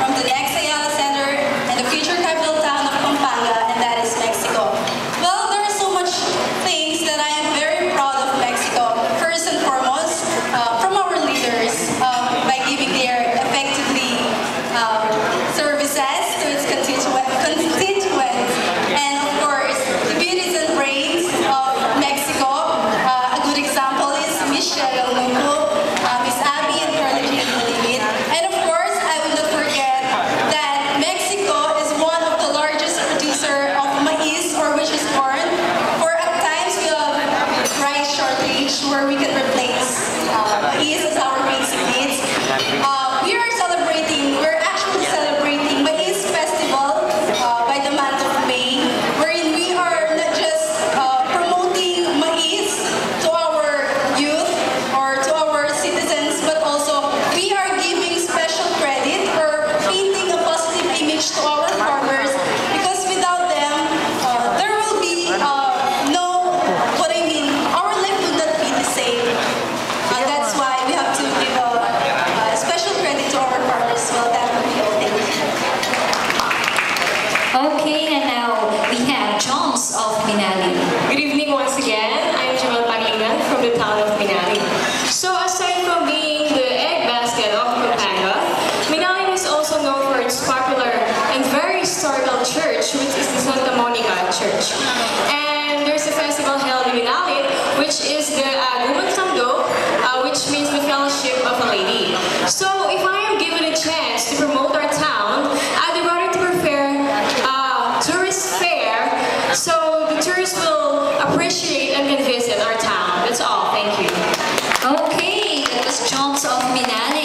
from the next Ayala Center and the future capital town of Pampanga, and that is Mexico. Well, there are so much things that I am very proud of Mexico. First and foremost, from our leaders, by giving their effectively services to its constituents, and of course, the beauties and brains of Mexico. A good example is Michelle Miss Abby and Carla Jean. And of course, I will not forget that Mexico is one of the largest producer of maize, or which is corn. For at times we have rice shortage where we can replace maize as our basic needs. We're actually celebrating Maize Festival by the month of May, wherein we are not just promoting maize to our youth or to our citizens, but also we are giving special credit or painting a positive image to our farmers, because without them, there will be our life would not be the same. That's why we have to give a special credit to our farmers. Well, that would be all. Thank you. Okay, and now we have Jones of Minali. Good evening once again. I'm Kapampangan from the town of Minali. So aside from being the egg basket of Kapampangan, Minali is also known for its popular and very historical church, which is the Santa Monica Church. And there's a festival held in Minali, which is the Kapampangan, which means the Fellowship of a Lady. So if I am given a chance to promote our town, I'd rather to prepare tourist fair, so the tourists will appreciate and can visit our town. That's all. Thank you. Okay, that was Jones of Minali.